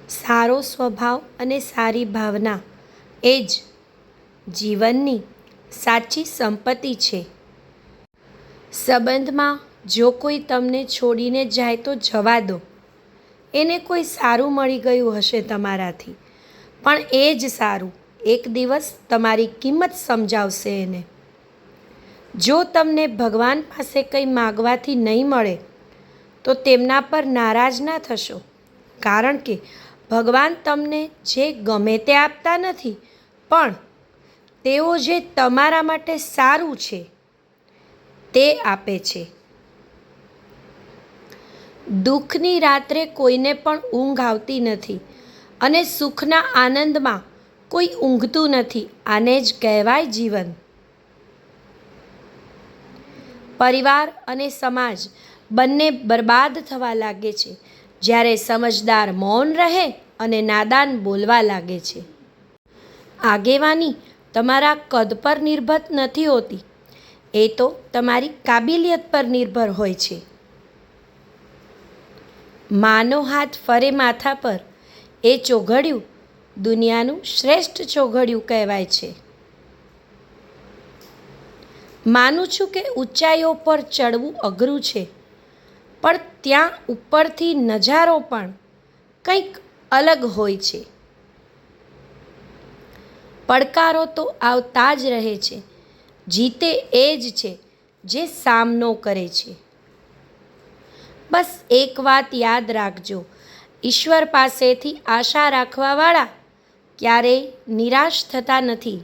સારો સ્વભાવ અને સારી ભાવના એ જ જીવનની સાચી સંપત્તિ છે. સંબંધમાં જો કોઈ તમને છોડીને જાય તો જવા દો. એને કોઈ સારું મળી ગયું હશે તમારાથી, પણ એ જ સારું એક દિવસ તમારી કિંમત સમજાવશે એને. જો તમને ભગવાન પાસે કંઈ માગવાથી નહીં મળે તો તેમના પર નારાજ ના થશો, કારણ કે ભગવાન તમને જે ગમે તે આપતા નથી, પણ તેઓ જે તમારા માટે સારું છે તે આપે છે. દુઃખની રાત્રે કોઈને પણ ઊંઘ આવતી નથી અને સુખના આનંદમાં કોઈ ઊંઘતું નથી. આને જ કહેવાય જીવન. પરિવાર અને સમાજ બંને બરબાદ થવા લાગે છે જ્યારે સમજદાર મૌન રહે અને નાદાન બોલવા લાગે છે. આગેવાની તમારા કદ પર નિર્ભર નથી હોતી, એ તો તમારી કાબિલિયત પર નિર્ભર હોય છે. માનો હાથ ફરે માથા પર એ ચોઘડિયું દુનિયાનું શ્રેષ્ઠ ચોઘડિયું કહેવાય છે. માનું છું કે ઊંચાઈઓ પર ચડવું અઘરું છે, પણ ત્યાં ઉપરથી નજારો પણ કંઈક અલગ હોય છે. પડકારો તો આવતા જ રહે છે. જીતે એ જ છે જે સામનો કરે છે. બસ એક વાત યાદ રાખજો, ઈશ્વર પાસેથી આશા રાખવાવાળા ક્યારેય નિરાશ થતા નથી.